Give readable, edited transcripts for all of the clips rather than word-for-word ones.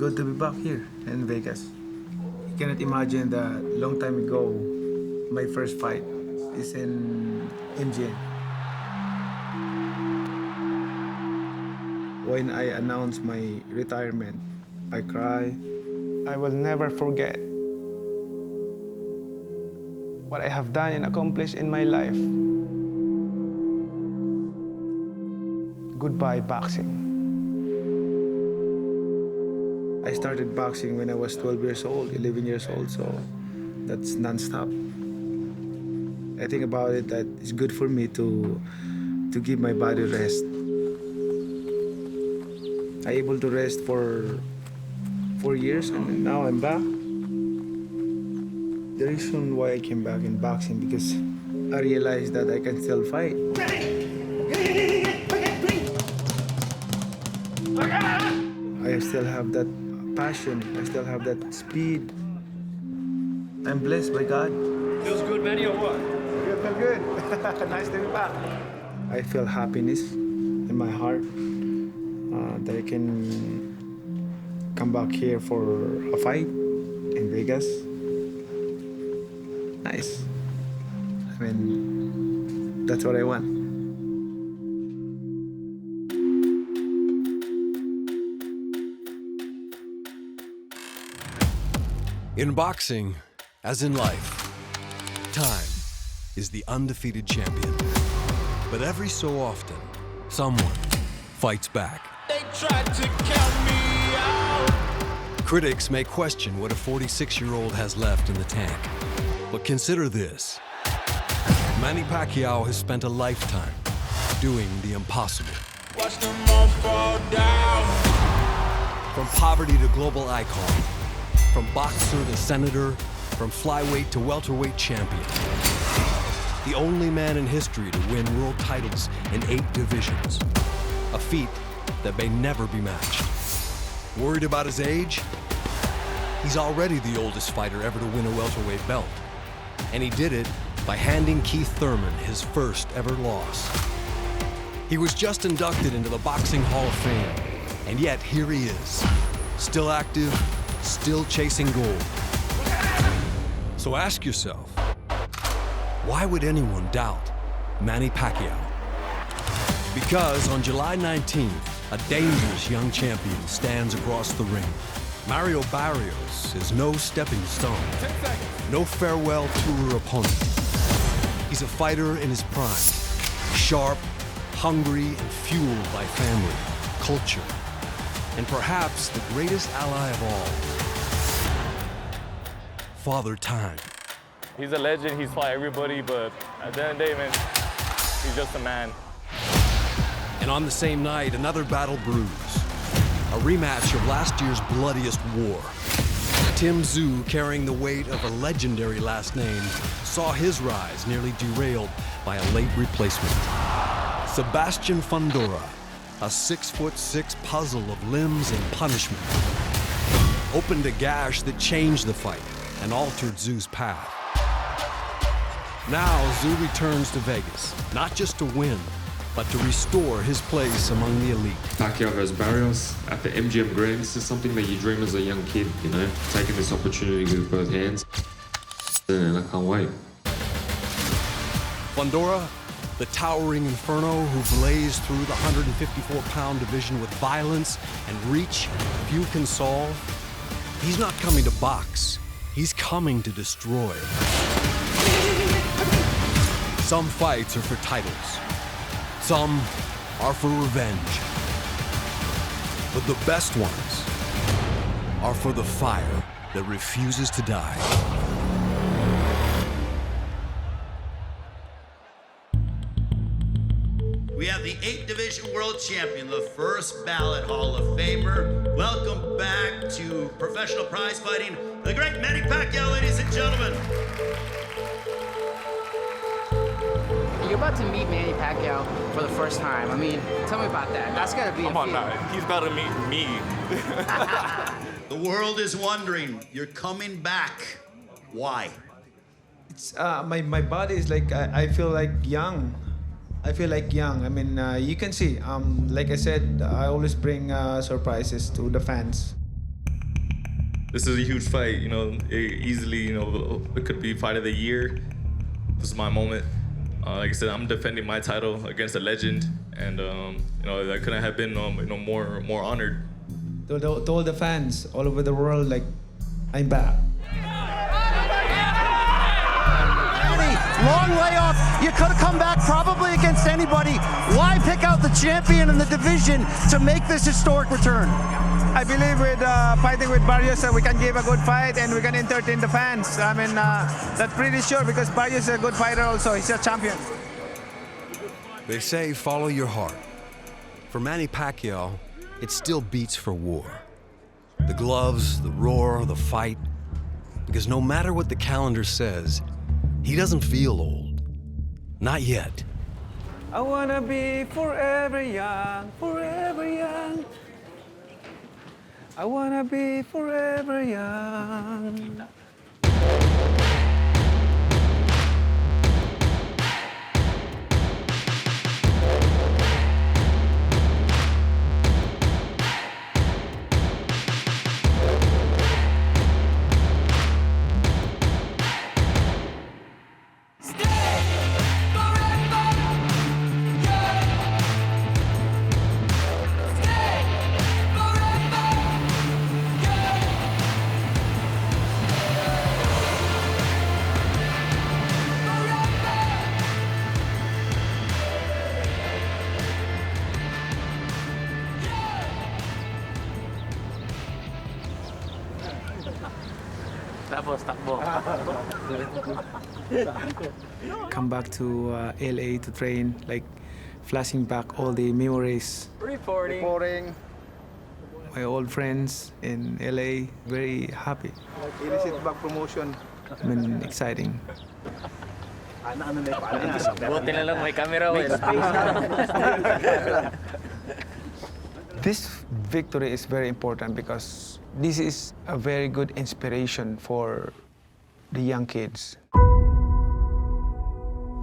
good to be back here in Vegas. You cannot imagine that long time ago, my first fight is in MGM. When I announced my retirement, I cried. I will never forget what I have done and accomplished in my life. Goodbye, boxing. I started boxing when I was 12 years old, 11 years old, so that's non-stop. I think about it that it's good for me to give my body rest. I able to rest for 4 years and now I'm back. The reason why I came back in boxing because I realized that I can still fight. I still have that passion. I still have that speed. I'm blessed by God. Feels good, Manny, or what? You feel good. Nice to be back. I feel happiness in my heart that I can come back here for a fight in Vegas. Nice. I mean, that's what I want. In boxing, as in life, time is the undefeated champion. But every so often, someone fights back. They tried to count me out. Critics may question what a 46-year-old has left in the tank. But consider this. Manny Pacquiao has spent a lifetime doing the impossible. Watch them all fall down. From poverty to global icon, from boxer to senator, from flyweight to welterweight champion. The only man in history to win world titles in 8 divisions. A feat that may never be matched. Worried about his age? He's already the oldest fighter ever to win a welterweight belt. And he did it by handing Keith Thurman his first ever loss. He was just inducted into the Boxing Hall of Fame, and yet here he is, still active, still chasing gold. So ask yourself, why would anyone doubt Manny Pacquiao? Because on July 19th, a dangerous young champion stands across the ring. Mario Barrios is no stepping stone, no farewell tour opponent. He's a fighter in his prime, sharp, hungry, and fueled by family, culture, and perhaps the greatest ally of all, Father Time. He's a legend, he's fought everybody, but at the end of the day, man, he's just a man. And on the same night, another battle brews. A rematch of last year's bloodiest war. Tim Tszyu, carrying the weight of a legendary last name, saw his rise nearly derailed by a late replacement. Sebastian Fundora, a 6'6" puzzle of limbs and punishment, opened a gash that changed the fight and altered Tszyu's path. Now Tszyu returns to Vegas, not just to win, but to restore his place among the elite. Pacquiao versus Barrios at the MGM Grand. This is something that you dream as a young kid, you know, taking this opportunity with both hands. And I can't wait. Fundora, the towering inferno who blazed through the 154-pound division with violence and reach few can solve. He's not coming to box. He's coming to destroy. Some fights are for titles. Some are for revenge. But the best ones are for the fire that refuses to die. We have the 8th Division World Champion, the first ballot Hall of Famer. Welcome back to professional prize fighting, the great Manny Pacquiao, ladies and gentlemen. You're about to meet Manny Pacquiao for the first time. I mean, tell me about that. That's gotta be a feeling. He's about to meet me. The world is wondering, you're coming back. Why? It's my body is like I feel like young. I feel like young. I mean, you can see. Like I said, I always bring surprises to the fans. This is a huge fight, you know, easily, you know, it could be fight of the year. This is my moment. Like I said, I'm defending my title against a legend, and you know, I couldn't have been, you know, more honored. To all the fans all over the world, like, I'm back. Long layoff. You could have come back probably against anybody. Why pick out the champion in the division to make this historic return? I believe with fighting with Barrios, we can give a good fight and we can entertain the fans. I mean, that's pretty sure because Barrios is a good fighter also. He's a champion. They say follow your heart. For Manny Pacquiao, it still beats for war. The gloves, the roar, the fight. Because no matter what the calendar says, he doesn't feel old. Not yet. I wanna be forever young, forever young. I wanna be forever young. Come back to LA to train, like flashing back all the memories. Reporting. My old friends in LA, very happy. Illicit back promotion. I mean, exciting. This victory is very important because this is a very good inspiration for the young kids.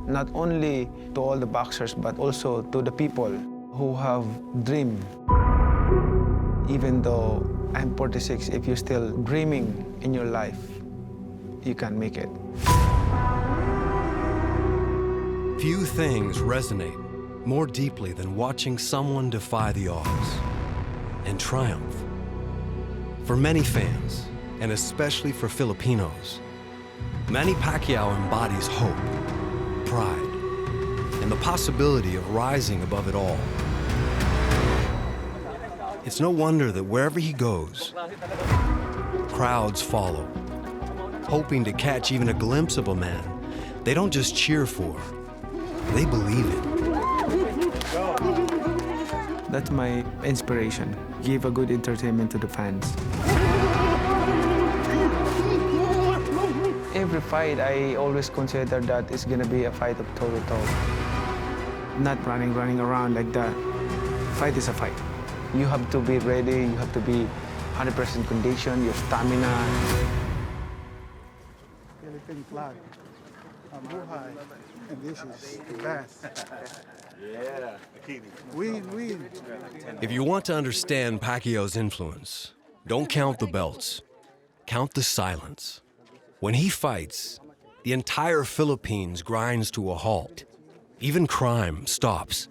Not only to all the boxers, but also to the people who have dream. Even though I'm 46, if you're still dreaming in your life, you can make it. Few things resonate more deeply than watching someone defy the odds and triumph. For many fans, and especially for Filipinos, Manny Pacquiao embodies hope, pride, and the possibility of rising above it all. It's no wonder that wherever he goes, crowds follow, hoping to catch even a glimpse of a man they don't just cheer for, they believe in. That's my inspiration. Give a good entertainment to the fans. Every fight, I always consider that it's gonna be a fight of toe-to-toe. Not running around like that. Fight is a fight. You have to be ready, you have to be 100% condition, your stamina. Philippine flag. Mabuhay. And this is the best. Yeah. Win. If you want to understand Pacquiao's influence, don't count the belts. Count the silence. When he fights, the entire Philippines grinds to a halt. Even crime stops.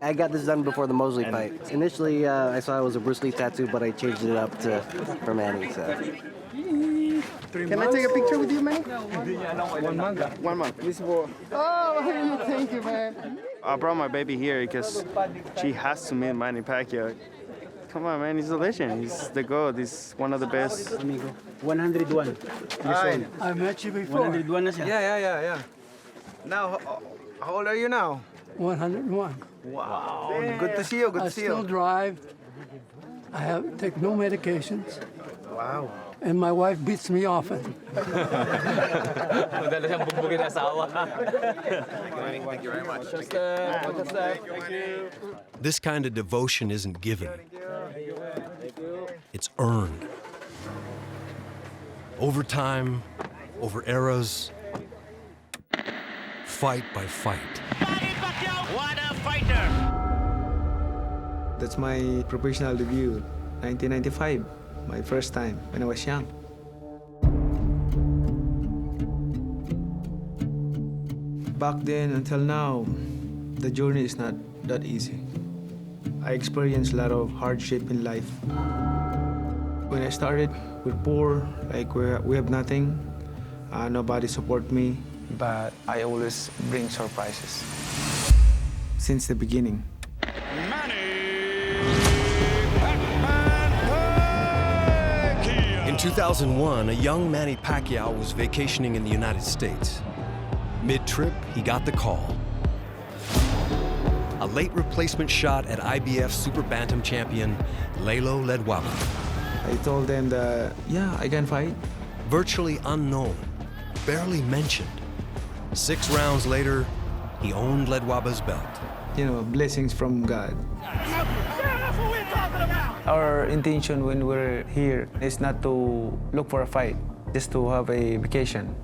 I got this done before the Mosley fight. Initially, I saw it was a Bruce Lee tattoo, but I changed it up for Manny. So. Can I take a picture with you, Manny? 1 month. 1 month. Oh, thank you, man. I brought my baby here because she has to meet Manny Pacquiao. Come on, man, he's a legend. He's the GOAT. He's one of the best. Amigo. 101. I met you before. 101 na siya. Yeah. Now, how old are you now? 101. Wow. Good to see you, I still drive. I take no medications. Wow. And my wife beats me often. Thank you very much. Thank you. This kind of devotion isn't given. It's earned. Over time, over eras, fight by fight. Manny Pacquiao, what a fighter! That's my professional debut, 1995. my first time when I was young. Back then until now, the journey is not that easy. I experienced a lot of hardship in life. When I started, we're poor, like we have nothing. Nobody support me, but I always bring surprises. Since the beginning. In 2001, a young Manny Pacquiao was vacationing in the United States. Mid-trip, he got the call. A late replacement shot at IBF Super Bantam champion, Lelo Ledwaba. I told them that, yeah, I can fight. Virtually unknown, barely mentioned. 6 rounds later, he owned Ledwaba's belt. You know, blessings from God. Our intention when we're here is not to look for a fight, just to have a vacation.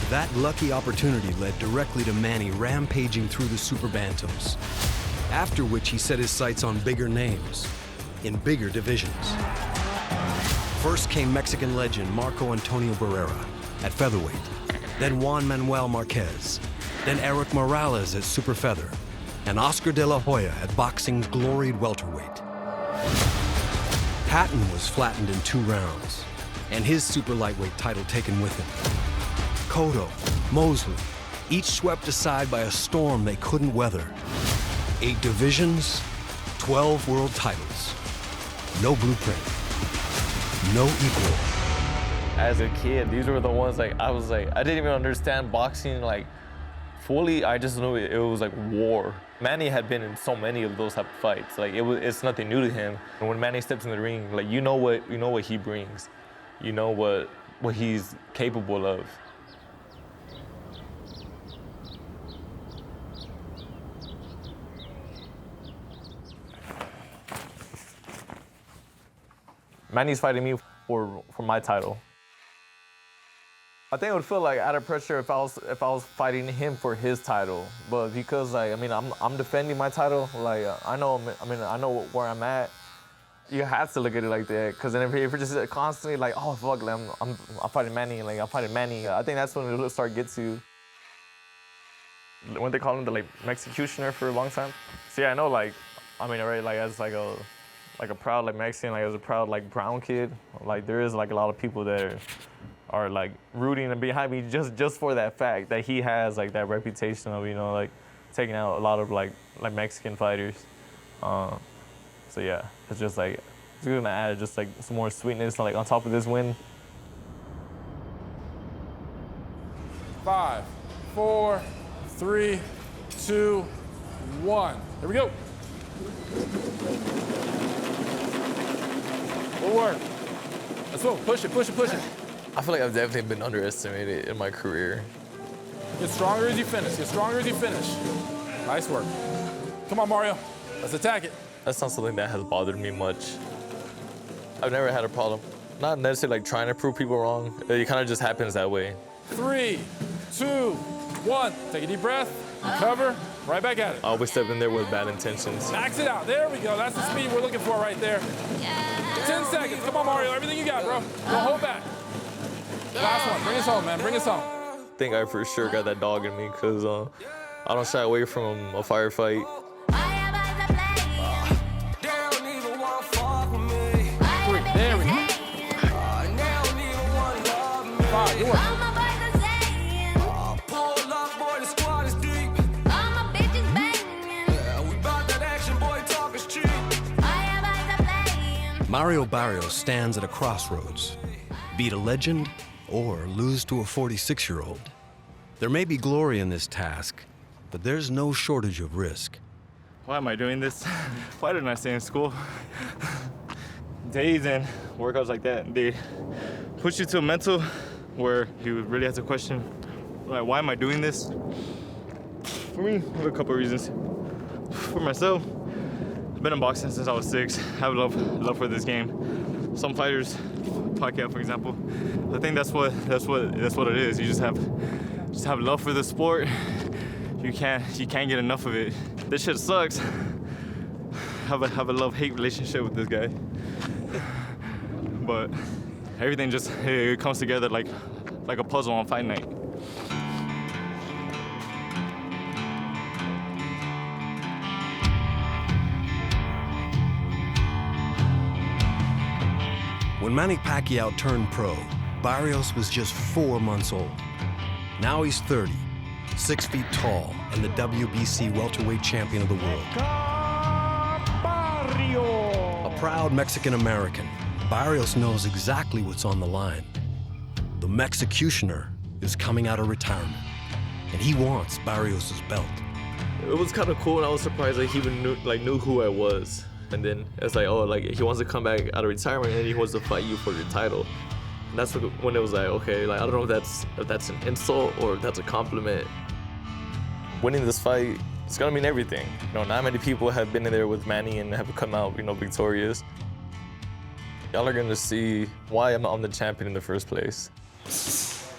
That lucky opportunity led directly to Manny rampaging through the Super Bantams, after which he set his sights on bigger names, in bigger divisions. First came Mexican legend Marco Antonio Barrera at featherweight, then Juan Manuel Marquez, then Eric Morales at super feather, and Oscar De La Hoya at boxing's gloried welterweight. Patton was flattened in 2 rounds, and his super lightweight title taken with him. Cotto, Mosley, each swept aside by a storm they couldn't weather. 8 divisions, 12 world titles. No blueprint, no equal. As a kid, these were the ones I didn't even understand boxing fully. I just knew it was like war. Manny had been in so many of those type of fights. It's nothing new to him. And when Manny steps in the ring, you know what he brings. You know what he's capable of. Manny's fighting me for my title. I think it would feel like out of pressure if I was fighting him for his title, but because I'm defending my title, I know where I'm at. You have to look at it like that, because then if you're just constantly oh fuck, I'm fighting Manny, I'm fighting Manny. I think that's when it'll start get to. When they call him the Mexicutioner for a long time. See, I know as a proud Mexican, as a proud brown kid, there is a lot of people that are rooting and behind me just for that fact that he has that reputation of taking out a lot of Mexican fighters. So yeah, it's just it's gonna add just some more sweetness on top of this win. 5, 4, 3, 2, 1. Here we go. Good work. Let's go. Push it, push it, push it. I feel like I've definitely been underestimated in my career. Get stronger as you finish. Get stronger as you finish. Nice work. Come on, Mario. Let's attack it. That's not something that has bothered me much. I've never had a problem. Not necessarily trying to prove people wrong. It kind of just happens that way. 3, 2, 1. Take a deep breath. Recover. Right back at it. I always step in there with bad intentions. Max it out. There we go. That's the speed we're looking for right there. 10 seconds. Come on, Mario. Everything you got, bro. Don't hold back. Last one. Bring us home, man. Bring us home. I think I for sure got that dog in me because I don't shy away from a firefight. There we go. 5, good work. Mario Barrios stands at a crossroads. Beat a legend or lose to a 46-year-old. There may be glory in this task, but there's no shortage of risk. Why am I doing this? Why didn't I stay in school? Days and workouts like that, they push you to a mental where you really have to question, why am I doing this? For me, I have a couple of reasons. For myself, I've been in boxing since I was 6. I have love for this game. Some fighters, Pacquiao for example, I think that's what it is. You just have love for the sport. You can't get enough of it. This shit sucks. Have a love-hate relationship with this guy. but everything just it comes together like a puzzle on fight night. When Manny Pacquiao turned pro, Barrios was just 4 months old. Now he's 30, 6 feet tall, and the WBC welterweight champion of the world. A proud Mexican-American, Barrios knows exactly what's on the line. The Mexicutioner is coming out of retirement, and he wants Barrios' belt. It was kind of cool, and I was surprised that he even knew who I was. And then it's like, oh, like he wants to come back out of retirement and he wants to fight you for your title. And that's when it was like, okay, like I don't know if that's an insult or if that's a compliment. Winning this fight, it's gonna mean everything. You know, not many people have been in there with Manny and have come out, you know, victorious. Y'all are gonna see why I'm the champion in the first place. This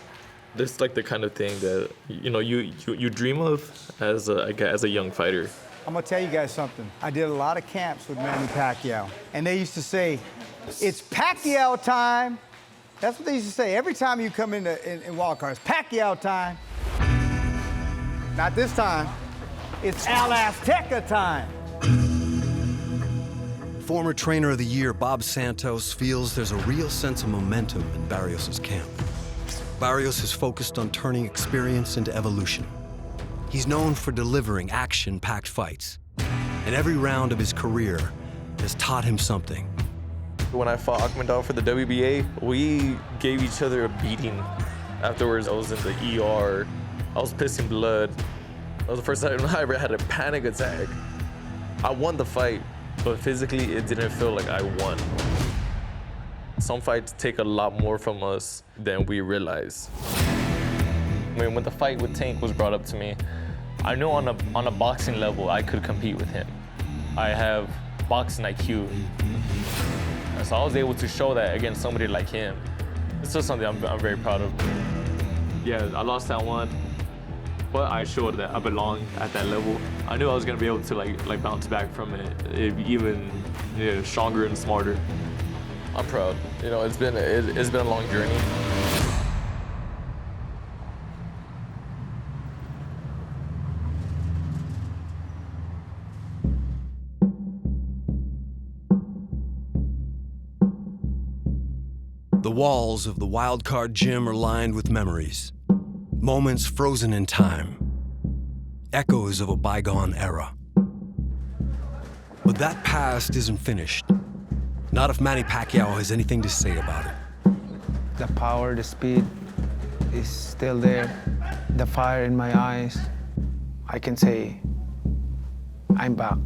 is like the kind of thing that you dream of as a young fighter. I'm gonna tell you guys something. I did a lot of camps with Manny Pacquiao, and they used to say, "It's Pacquiao time." That's what they used to say every time you come in wildcards. Pacquiao time. Not this time. It's Al Azteca time. Former Trainer of the Year Bob Santos feels there's a real sense of momentum in Barrios' camp. Barrios is focused on turning experience into evolution. He's known for delivering action-packed fights, and every round of his career has taught him something. When I fought Akhmedov for the WBA, we gave each other a beating. Afterwards, I was in the ER. I was pissing blood. That was the first time I ever had a panic attack. I won the fight, but physically, it didn't feel like I won. Some fights take a lot more from us than we realize. I mean, when the fight with Tank was brought up to me, I knew on a boxing level I could compete with him. I have boxing IQ. And so I was able to show that against somebody like him. It's just something I'm very proud of. Yeah, I lost that one, but I showed that I belong at that level. I knew I was gonna be able to like bounce back from it, even stronger and smarter. I'm proud. You know, it's been a long journey. The walls of the wildcard gym are lined with memories, moments frozen in time, echoes of a bygone era. But that past isn't finished. Not if Manny Pacquiao has anything to say about it. The power, the speed is still there. The fire in my eyes. I can say, I'm back.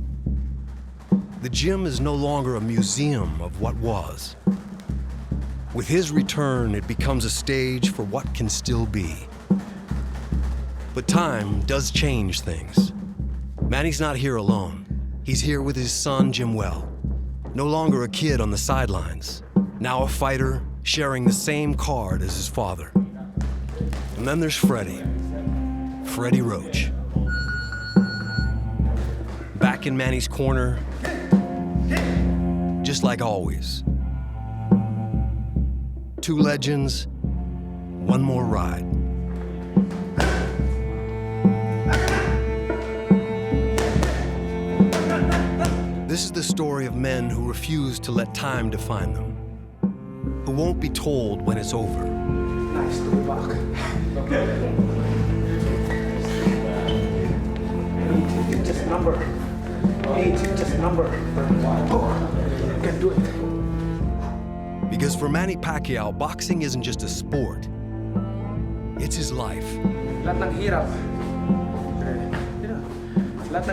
The gym is no longer a museum of what was. With his return, it becomes a stage for what can still be. But time does change things. Manny's not here alone. He's here with his son, Jimwell. No longer a kid on the sidelines. Now a fighter, sharing the same card as his father. And then there's Freddie Roach. Back in Manny's corner, just like always. Two legends, one more ride. This is the story of men who refuse to let time define them, who won't be told when it's over. Nice to be back. Okay. It's just a number. Age is just a number. Oh, you can do it. Because for Manny Pacquiao, boxing isn't just a sport. It's his life. Lahat ng hirap. Lahat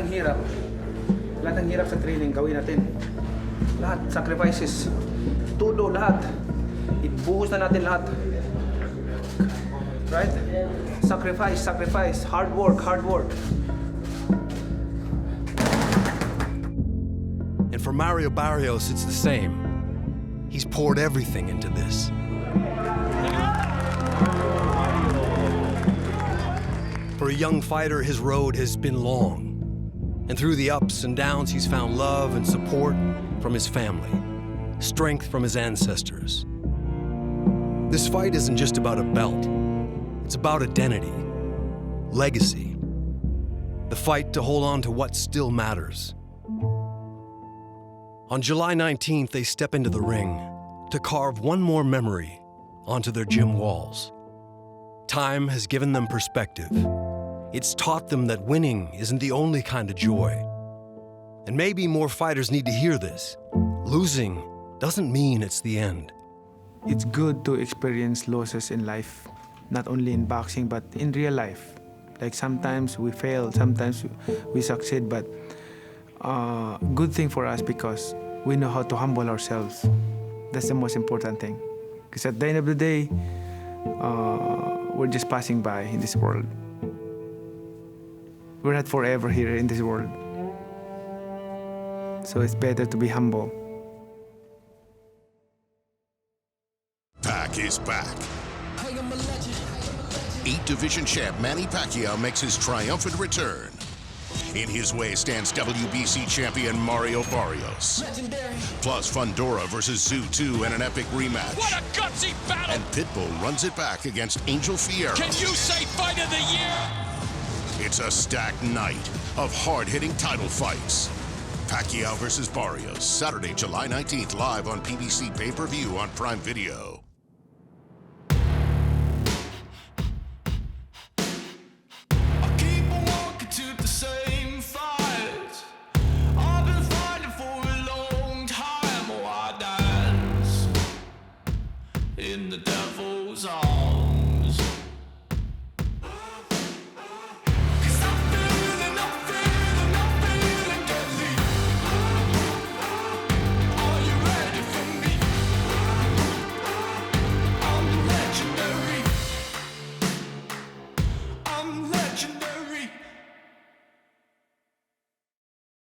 ng hirap sa training gawin natin. Lahat, sacrifices. Todo, lahat. Ibuhos na natin lahat. Right? Sacrifice. Hard work. And for Mario Barrios, it's the same. He's poured everything into this. For a young fighter, his road has been long. And through the ups and downs, he's found love and support from his family. strength from his ancestors. This fight isn't just about a belt. It's about identity, legacy, the fight to hold on to what still matters. On July 19th, they step into the ring to carve one more memory onto their gym walls. Time has given them perspective. It's taught them that winning isn't the only kind of joy. And maybe more fighters need to hear this. Losing doesn't mean it's the end. It's good to experience losses in life, not only in boxing, but in real life. Like sometimes we fail, sometimes we succeed, but good thing for us because we know how to humble ourselves. That's the most important thing. Because at the end of the day, we're just passing by in this world. We're not forever here in this world. So it's better to be humble. Pac is back. 8-division champ Manny Pacquiao makes his triumphant return. In his way stands WBC champion Mario Barrios. Legendary. Plus Fundora versus Zoo 2 in an epic rematch. What a gutsy battle! And Pitbull runs it back against Angel Fierro. Can you say fight of the year? It's a stacked night of hard-hitting title fights. Pacquiao versus Barrios, Saturday, July 19th, live on PBC pay-per-view on Prime Video.